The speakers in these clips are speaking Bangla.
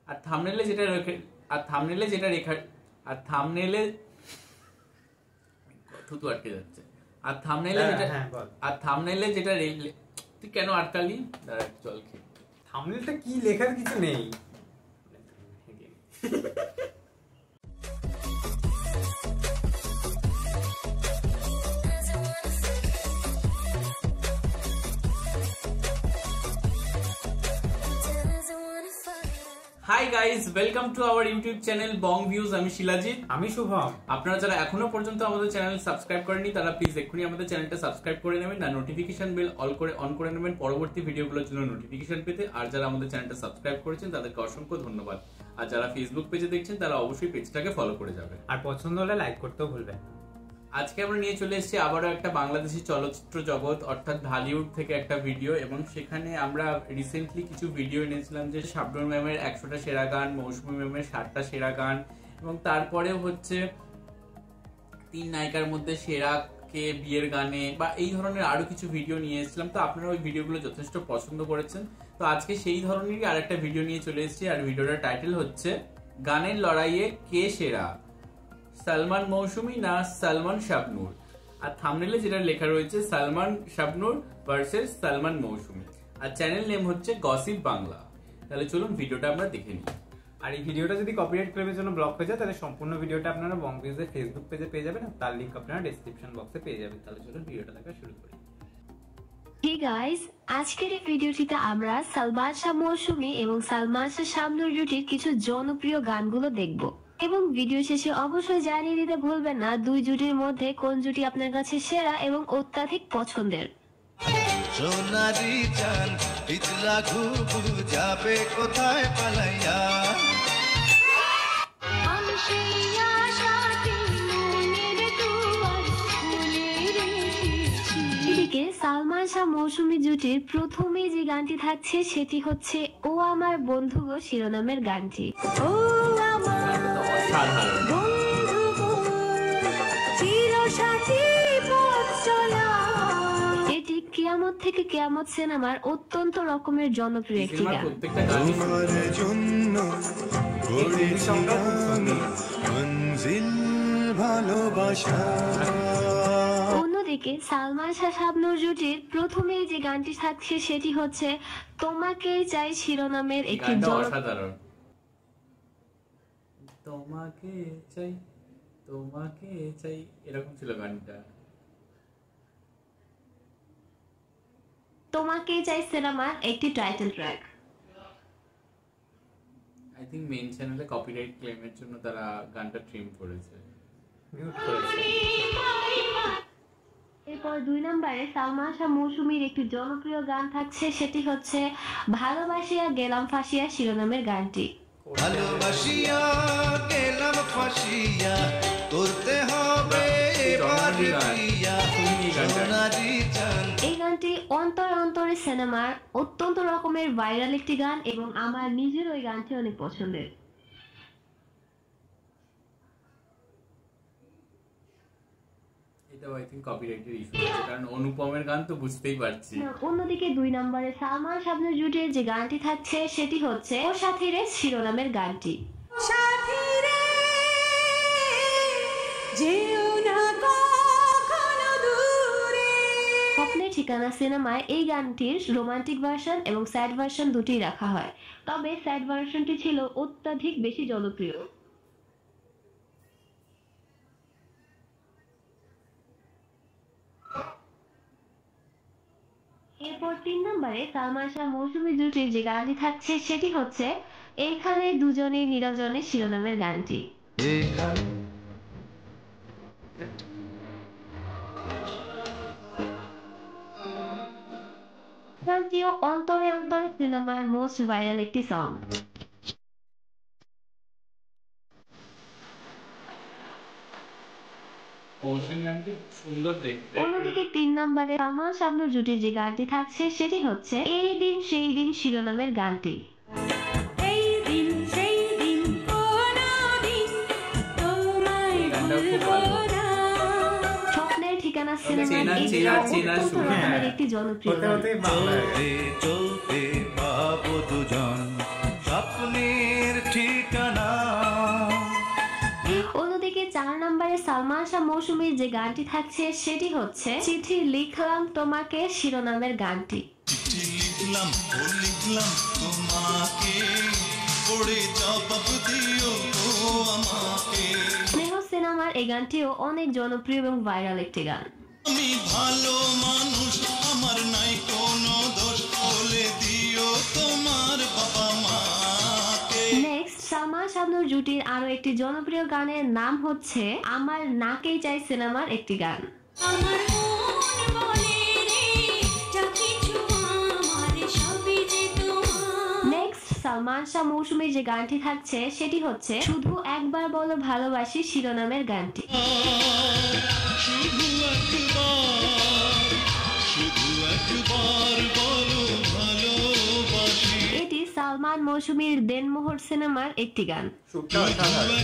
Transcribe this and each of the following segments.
আর থাম্বনেলে যেটা রেখে আর থাম্বনেলে যেটা রেখা আর থাম্বনেলে থুতু আটকে যাচ্ছে। আর থাম্বনেলে যেটা আর থাম্বনেলে যেটা তুই কেন আটকালি? দাঁড়া চল খেয়ে। থাম্বনেলটা কি লেখার কিছু নেই। Hi guys, welcome to our YouTube channel Bong views. আমি শিলাজিৎ। আমি শুভম। আপনারা যারা এখনো পর্যন্ত আমাদের চ্যানেল সাবস্ক্রাইব করেনি তারা প্লিজ এক্ষুনি আমাদের চ্যানেলটা সাবস্ক্রাইব করে নেবেন, না নোটিফিকেশন বেল অন করে নেবেন পরবর্তী ভিডিওগুলোর জন্য নোটিফিকেশন পেতে। আর যারা আমাদের চ্যানেলটা সাবস্ক্রাইব করেছেন তাদেরকে অসংখ্য ধন্যবাদ। আর যারা ফেসবুক পেজে দেখছেন তারা অবশ্যই পেজটাকে ফলো করে যাবেন, আর পছন্দ হলে লাইক করতেও ভুলবেন না। আজকে আমরা নিয়ে চলে এসেছি আবারও একটা বাংলাদেশি চলচ্চিত্র জগৎ অর্থাৎ ঢালিউড থেকে একটা ভিডিও, এবং সেখানে আমরা রিসেন্টলি কিছু ভিডিও এনেছিলাম যে শাবনূর ম্যামের 100টা সেরা গান, মৌসুমী ম্যামের 60টা সেরা গান, এবং তারপরেও হচ্ছে 3 নায়িকার মধ্যে সেরা কে বিয়ের গানে বা এই ধরনের আরো কিছু ভিডিও নিয়ে এসেছিলাম। তো আপনারা ওই ভিডিওগুলো যথেষ্ট পছন্দ করেছেন, তো আজকে সেই ধরনেরই আরেকটা ভিডিও নিয়ে চলে এসেছি। আর ভিডিওটার টাইটেল হচ্ছে গানের লড়াইয়ে কে সেরা, সালমান মৌসুমী না সালমান শাবনূর। আর থাম্বনেলে যেটা লেখা রয়েছে সালমান শাবনূর ভার্সেস সালমান মৌসুমী, আর চ্যানেল নেম হচ্ছে গসিপ বাংলা। তাহলে চলুন ভিডিওটা আমরা দেখে নিই। আর এই ভিডিওটা যদি কপিরাইট ক্লেমের জন্য ব্লক হয়ে যায় তাহলে সম্পূর্ণ ভিডিওটা আপনারা বং ভিউজের ফেসবুক পেজে পেয়ে যাবেন, আর তার লিংক আপনারা ডেসক্রিপশন বক্সে পেয়ে যাবেন। তাহলে চলুন ভিডিওটা দেখা শুরু করি। Hey guys, আজকের এই ভিডিওটিতে আমরা সালমান শাহ মৌসুমী এবং সালমান শাহ শাবনূর জুটির কিছু জনপ্রিয় গানগুলো দেখব, এবং ভিডিও শেষে অবশ্যই জানিয়ে দিতে ভুলবেন না দুই জুটির মধ্যে কোন জুটি আপনার কাছে সেরা এবং অত্যাধিক পছন্দের। সোনারি চাঁদ পিছলা ঘুঘু যাবে কোথায় পালাইয়া, এদিকে সালমান শাহ মৌসুমী জুটির প্রথমে যে গানটি থাকছে সেটি হচ্ছে ও আমার বন্ধু গো শিরোনামের গানটি। ও আমার বন্ধু চিরসাথী পথ চলা, এটি কিয়ামত থেকে কিয়ামত সিনেমার অত্যন্ত রকমের জনপ্রিয় একটি গান। অন্যদিকে সালমান শাহ শাবনূর জুটির প্রথমে যে গানটি থাকছে সেটি হচ্ছে তোমাকে চাই শিরোনামের একটি অসাধারণ। তোমাকে চাই তোমাকে চাই এরকম ছিল গানটা। তোমাকে চাই সিনেমার একটি title track. I think main চ্যানেলে কপিরাইট ক্লেমের জন্য তারা গানটা ট্রিম করেছে, মিউট করেছে। এরপর 2 নম্বরে সালমান শাহ মৌসুমীর একটি জনপ্রিয় গান থাকছে, সেটি হচ্ছে ভালোবাসিয়া গেলাম ফাঁসিয়া শিরোনামের গানটি। ভালোবাসিয়া গেলাম ফাঁসিয়া করতে হবে এবারে বিয়া, সোনারি চাঁদ। এই গানটি অন্তরে অন্তরে সিনেমার অত্যন্ত রকমের ভাইরাল একটি গান, এবং আমার নিজের ওই গানটি অনেক পছন্দের। এটাও আই থিংক কপিরাইটের ইস্যু আছে, কারণ অনুপমের গান তো বুঝতেই পারছি। অন্যদিকে 2 নম্বরে সালমান শাবনূর জুটির যে গানটি থাকছে সেটি হচ্ছে ও সাথী রে শিরোনামের গানটি। স্বপ্নের ঠিকানা সিনেমায় এই গানটির রোমান্টিক ভার্সন এবং স্যাড ভার্সন দুটিই রাখা হয়, তবে স্যাড ভার্সনটি ছিল অত্যাধিক বেশি জনপ্রিয়। এরপর 3 নম্বরে সালমান শাহ মৌসুমী জুটির যে গানটি থাকছে সেটি হচ্ছে এইখানে দুজনে নিরঞ্জনে শিরোনামের গানটি। গানটিও অন্তরে অন্তরে সিনেমার মোস্ট ভাইরাল একটি সং। অন্যদিকে 3 নম্বরে সালমান শাবনূর জুটির যে গানটি থাকছে সেটি হচ্ছে এই দিন সেই দিন শিরোনামের গানটি। স্বপ্নের ঠিকানা সিনেমার একটি জনপ্রিয় গান। চলতে ভাবো দুজন স্বপ্ন স্বপ্নের ঠিকানা। অন্যদিকে 4 নম্বরে সালমান শাহ মৌসুমীর যে গানটি থাকছে সেটি হচ্ছে চিঠি লিখলাম তোমাকে শিরোনামের গানটি। চিঠি লিখলাম ও লিখলাম তোমাকে, পড়ে জবাব দিও ও আমাকে। স্নেহ সিনেমার এই গানটিও অনেক জনপ্রিয় এবং ভাইরাল একটি গান। আমি ভালো মানুষ, আমার নাই কোনো দোষ, বলে দিও তোমার বাবা মাকে। নেক্সট সালমান শাবনূর জুটির আরো একটি জনপ্রিয় গানের নাম হচ্ছে আমার নাকেই চাই সিনেমার একটি গান। আমার মন বলে রে যা কিছু আমার সবই যে তোমার। নেক্সট সালমান শাহ মৌসুমীর যে গানটি থাকছে সেটি হচ্ছে শুধু একবার বলো ভালোবাসি শিরোনামের গানটি। শুধু একবার বলো ভালোবাসি। এটি সালমান মৌসুমীর দেনমোহর সিনেমার একটি গান। সুরটা অসাধারণ।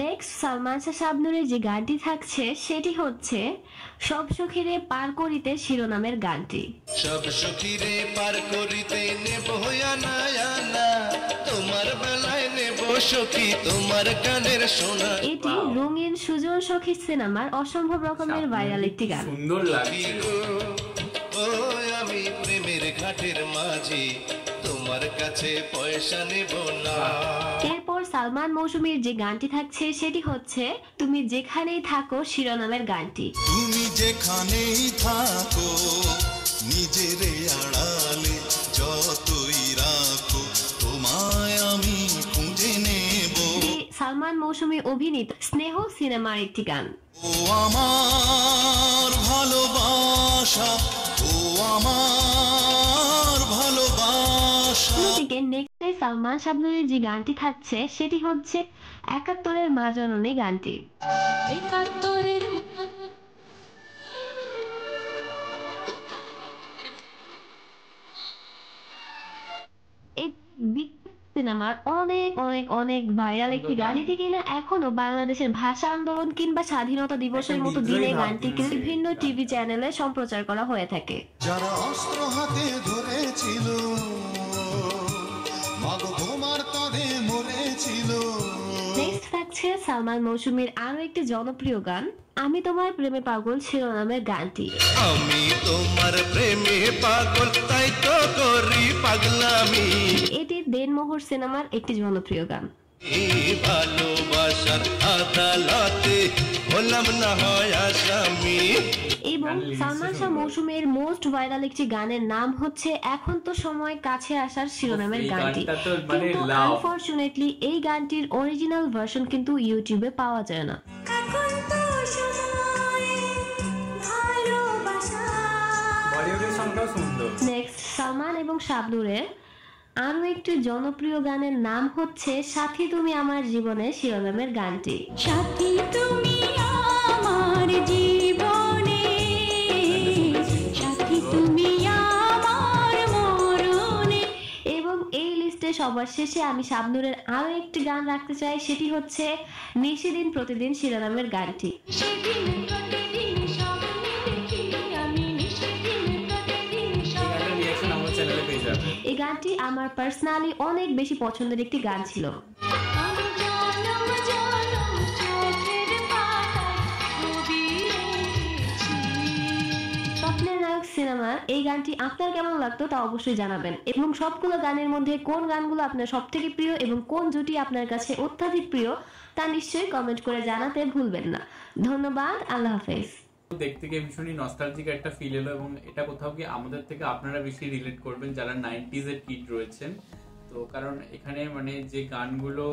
নেক্সট সালমান শাহ শাবনূরের যে গানটি থাকছে সেটি হচ্ছে সব সখীরে পার করিতে শিরোনামের গানটি। সব সখীরে পার করিতে নেব আনা আনা, তোমার বেলায় নেব সখী তোমার গানের সোনা। এটি রঙিন সুজন সখী সিনেমার অসম্ভব রকমের ভাইরাল একটি গান। সুন্দর লাগছে। ও আমি প্রেমের ঘাটের মাঝি, তোমার কাছে পয়সা নেব না। এরপর সালমান মৌসুমীর যে গানটি থাকছে সেটি হচ্ছে তুমি যেখানেই থাকো শিরোনামের গানটি। তুমি যেখানেই থাকো নিজেরে আড়ালে যতই রাখো, তোমায় আমি খুঁজে নেব। এটি সালমান মৌসুমী অভিনীত স্নেহ সিনেমার একটি গান। ও আমার ভালোবাসা, ও আমার ভালোবাসা। অন্যদিকে নেক্সটে সালমান শাবনূরের যে গানটি থাকছে সেটি হচ্ছে ৭১-এর মা জননী গানটি। একাত্তরের এই সিনেমার অনেক অনেক অনেক ভাইরাল একটি গান। এটি কিনা এখনো বাংলাদেশের ভাষা আন্দোলন কিংবা স্বাধীনতা দিবসের মতো দিনে গানটিকে বিভিন্ন টিভি চ্যানেলে সম্প্রচার করা হয়ে থাকে। যারা অস্ত্র হাতে ধরেছিল, মাগো তোমার কাঁধে মরেছিল। নেক্সট থাকছে সালমান মৌসুমীর আরো একটি জনপ্রিয় গান আমি তোমার প্রেমে পাগল শিরোনামের গানটি। আমি তোমার প্রেমে পাগল, তাই তো করি পাগলামি। এটি দেনমোহর সিনেমার একটি জনপ্রিয় গান। এই ভালোবাসার আদালতে হলাম না হয় আসামি। এবং সালমান শাহ মৌসুমীর মোস্ট ভাইরাল একটি গানের নাম হচ্ছে এখন তো সময় কাছে আসার শিরোনামের এই গানটি। গানটা তো মানে কিন্তু লাভ। আনফরচুনেটলি এই গানটির অরিজিনাল ভার্সন কিন্তু ইউটিউবে পাওয়া যায় না। এখন তো সময় ভালোবাসা। বলিউডের সংটাও সুন্দর। নেক্সট সালমান এবং শাবনূরের আরো একটি জনপ্রিয় গানের নাম হচ্ছে সাথী তুমি আমার জীবনে শিরোনামের গানটি। সাথী তুমি আমার জীবনে, সাথী তুমি আমার মরণে। এবং এই লিস্টে সবার শেষে আমি শাবনূরের আরো একটি গান রাখতে চাই, সেটি হচ্ছে নিশিদিন প্রতিদিন শিরোনামের গানটি। সেদিন প্রতিদিন স্বপ্নে দেখি আমি নিশিদিন প্রতিদিন এই গানটার রিঅ্যাকশন আমার চ্যানেলে পেয়ে যাবেন। এই গানটি আমার পার্সোনালি অনেক বেশি পছন্দের একটি গান ছিল। আমি জনম জনম চোখের পাতায় ছবি রেখেছি। স্বপ্নের নায়ক সিনেমার এই গানটি আপনার কেমন লাগতো তা অবশ্যই জানাবেন, এবং সবগুলো গানের মধ্যে কোন গানগুলো আপনার সব থেকে প্রিয় এবং কোন জুটি আপনার কাছে অত্যাধিক প্রিয় তা নিশ্চয়ই কমেন্ট করে জানাতে ভুলবেন না। ধন্যবাদ, আল্লাহ হাফেজ। দেখতে গিয়ে ভীষণই নস্টালজিক একটা ফিল এলো, এবং এটা কোথাও গিয়ে আমাদের থেকে আপনারা বেশি রিলেট করবেন যারা 90s এর কিড রয়েছেন। তো কারণ এখানে মানে যে গানগুলো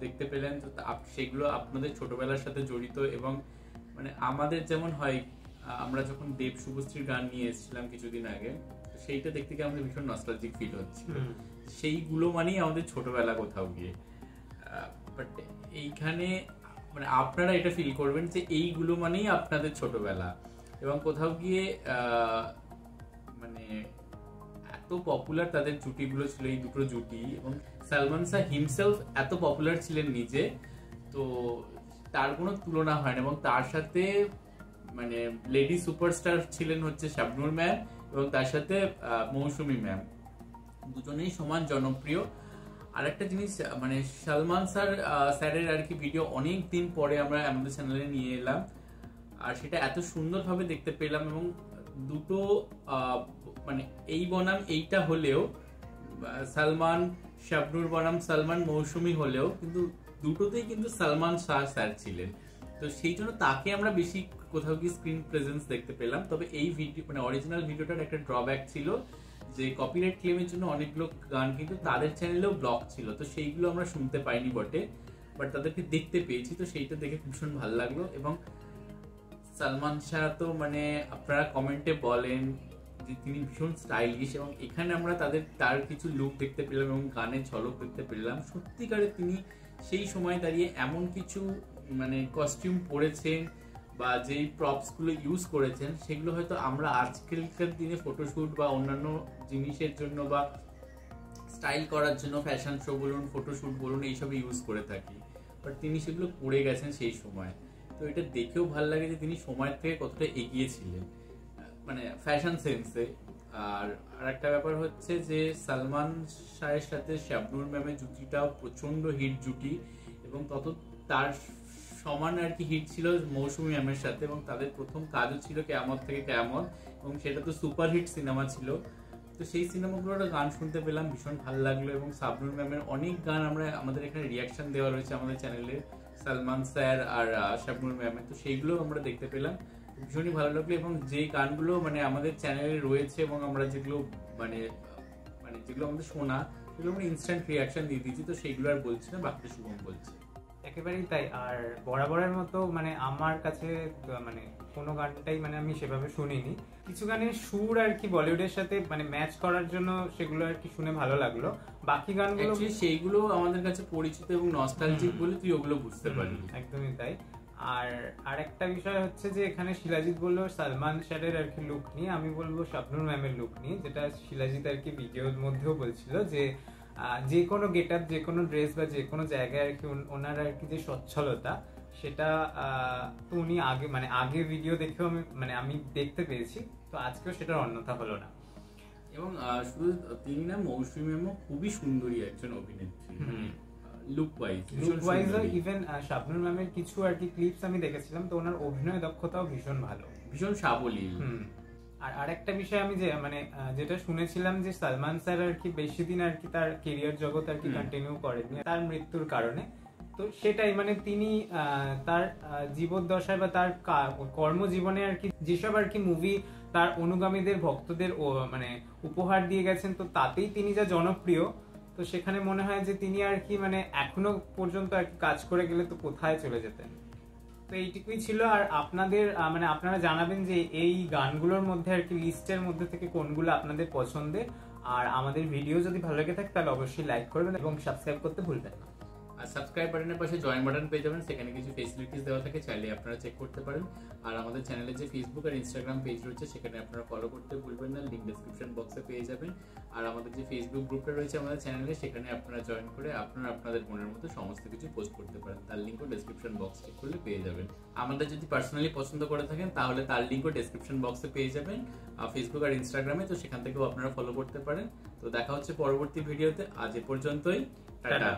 দেখতে পেলেন সেগুলো আপনাদের ছোটবেলার সাথে জড়িত, এবং মানে আমাদের যেমন হয় আমরা যখন দেব শুভশ্রীর গান নিয়ে এসেছিলাম কিছুদিন আগে, সেইটা দেখতে গিয়ে আমাদের ভীষণ নস্টালজিক ফিল হচ্ছিল। সেইগুলো মানেই আমাদের ছোটবেলা কোথাও গিয়ে। বাট এইখানে মানে আপনারা এটা ফিল করবেন যে এইগুলো মানেই আপনাদের ছোটবেলা, এবং কোথাও গিয়ে মানে এত পপুলার তাদের জুটিগুলো ছিল, এই দুটো জুটি, এবং সালমান শাহ হিমসেলফ এত পপুলার ছিলেন নিজে, তো তার কোনো তুলনা হয় না। এবং তার সাথে মানে লেডি সুপারস্টার ছিলেন হচ্ছে শাবনূর ম্যাম এবং তার সাথে মৌসুমী ম্যাম, দুজনেই সমান জনপ্রিয়। আরেকটা জিনিস মানে সালমান স্যারের আর কি ভিডিও অনেক দিন পরে আমরা আমাদের চ্যানেলে নিয়ে এলাম, আর সেটা এত সুন্দরভাবে দেখতে পেলাম। এবং দুটো মানে এই বনাম এইটা হলেও, সালমান শাবনূর বনাম সালমান মৌসুমী হলেও কিন্তু দুটোতেই কিন্তু সালমান শাহ স্যার ছিলেন, তো সেই জন্য তাকে আমরা বেশি কোথাও কি স্ক্রিন প্রেজেন্স দেখতে পেলাম। তবে এই ভিডিও মানে অরিজিনাল ভিডিওটার একটা ড্রব্যাক ছিল যে কপিরাইট ক্লেমের জন্য অনেকগুলো গান কিন্তু তাদের চ্যানেলেও ব্লক ছিল, তো সেইগুলো আমরা শুনতে পাইনি বটে, বাট তাদেরকে দেখতে পেয়েছি, তো সেইটা দেখে ভীষণ ভালো লাগলো। এবং সালমান শাহ তো মানে আপনারা কমেন্টে বলেন যে তিনি ভীষণ স্টাইলিশ, এবং এখানে আমরা তার কিছু লুক দেখতে পেলাম এবং গানের ঝলক দেখতে পেলাম। সত্যিকারে তিনি সেই সময় দাঁড়িয়ে এমন কিছু মানে কস্টিউম পরেছেন বা যেই প্রপস গুলো ইউজ করেছেন সেগুলো হয়তো আমরা আজকালকার দিনে ফটোশুট বা অন্যান্য জিনিসের জন্য বা স্টাইল করার জন্য ফ্যাশন শো বলুন, ফটোশুট বলুন, এইসব ইউজ করে থাকি, বাট তিনি সেগুলো করে গেছেন সেই সময়। তো এটা দেখেও ভালো লাগে যে তিনি সময়ের থেকে কতটা এগিয়ে ছিলেন মানে ফ্যাশন সেন্সে। আর আরেকটা ব্যাপার হচ্ছে যে সালমান শাহের সাথে শাবনূর ম্যামের জুটিটাও প্রচন্ড হিট জুটি, এবং তার সমান আর কি হিট ছিল মৌসুমী ম্যামের সাথে, এবং তাদের প্রথম কাজও ছিল কেয়ামত থেকে কেয়ামত, এবং সেটা তো সুপার হিট সিনেমা ছিল। তো সেই সিনেমাগুলোর গান শুনতে পেলাম, ভীষণ ভালো লাগলো। এবং শাবনূর ম্যামের অনেক গান আমাদের এখানে রিয়াকশন দেওয়া রয়েছে আমাদের চ্যানেলে, সালমান স্যার আর শাবনূর ম্যামের, তো সেইগুলো আমরা দেখতে পেলাম, ভীষণই ভালো লাগলো। এবং যে গানগুলো মানে আমাদের চ্যানেলে রয়েছে এবং আমরা যেগুলো মানে যেগুলো আমাদের শোনা সেগুলো আমরা ইনস্ট্যান্ট রিয়াকশন দিয়ে দিয়েছি, তো সেইগুলো আর বলছি না, বাকিটা শুভম বলছে। একেবারেই তাই। আর বরাবরের মতো মানে আমার কাছে মানে কোনো গানটাই মানে আমি সেভাবে শুনিনি, কিছু গানের সুর আর কি বলিউডের সাথে মানে ম্যাচ করার জন্য সেগুলো আর কি শুনে ভালো লাগলো। বাকি গানগুলো সেইগুলো আমাদের কাছে পরিচিত এবং নস্টালজিক বলে তুই ওগুলো বুঝতে পারবি। একদমই তাই। আর আরেকটা বিষয় হচ্ছে যে এখানে শিলাজিৎ বললো সালমান শাহের আর কি লুক নিয়ে, আমি বলবো শাবনূর ম্যামের লুক নিয়ে, যেটা শিলাজিৎ আর কি ভিডিওর মধ্যেও বলছিল যে যে কোনো গেট আপ, যে কোনো ড্রেস বা যে কোনো জায়গায় আর কি ওনার আর কি যে সচ্ছলতা, সেটা তো উনি আগে ভিডিও দেখেও আমি দেখতে পেয়েছি, তো আজকেও সেটার অন্যথা হলো না। এবং শুধু তিনি না, মৌসুমী ম্যামও খুবই সুন্দরী একজন অভিনেত্রী, লুক ওয়াইজ ইভেন শাবনূর ম্যামের কিছু আর কি ক্লিপস আমি দেখেছিলাম, তো ওনার অভিনয় দক্ষতাও ভীষণ ভালো, ভীষণ সাবলীল। আর আরেকটা বিষয় আমি যে যেটা শুনেছিলাম যে সালমান স্যার আর কি বেশি দিন আর কি তার কেরিয়ার জগৎ আর কি কন্টিনিউ করেননি তার মৃত্যুর কারণে, তো সেটাই মানে তিনি তার জীবদ্দশায় বা তার কর্মজীবনে আর কি যেসব আর কি মুভি তার অনুগামীদের ভক্তদের মানে উপহার দিয়ে গেছেন, তো তাতেই তিনি যা জনপ্রিয়, তো সেখানে মনে হয় যে তিনি আর কি মানে এখনো পর্যন্ত আর কি কাজ করে গেলে তো কোথায় চলে যেতেন। তো এইটুকুই ছিল। আর আপনাদের আপনারা জানাবেন যে এই গানগুলোর মধ্যে আর কি লিস্টের মধ্যে থেকে কোনগুলো আপনাদের পছন্দের, আর আমাদের ভিডিও যদি ভালো লেগে থাকে তাহলে অবশ্যই লাইক করবেন এবং সাবস্ক্রাইব করতে ভুলবেন না। আর সাবস্ক্রাইব বাটনের পাশে জয়েন বাটন পেয়ে যাবেন, সেখানে কিছু ফেসিলিটিস দেওয়া থাকে, চাইলে আপনারা চেক করতে পারেন। আর আমাদের চ্যানেলে যে ফেসবুক আর ইনস্টাগ্রাম পেজ রয়েছে সেখানে আপনারা ফলো করতে ভুলবেন না, লিংক ডেসক্রিপশন বক্সে পেয়ে যাবেন। আর আমাদের যে ফেসবুক গ্রুপটা রয়েছে আমাদের চ্যানেলে, সেখানে আপনারা জয়েন করে আপনারা আপনাদের মনের মতো সমস্ত কিছু পোস্ট করতে পারেন, তার লিঙ্কও ডেসক্রিপশন বক্স চেক করলে পেয়ে যাবেন। আমাদের যদি পার্সোনালি পছন্দ করে থাকেন তাহলে তার লিঙ্কও ডেসক্রিপশন বক্সে পেয়ে যাবেন ফেসবুক আর ইনস্টাগ্রামে, তো সেখান থেকেও আপনারা ফলো করতে পারেন। তো দেখা হচ্ছে পরবর্তী ভিডিওতে, আজ এ পর্যন্তই, টাটা।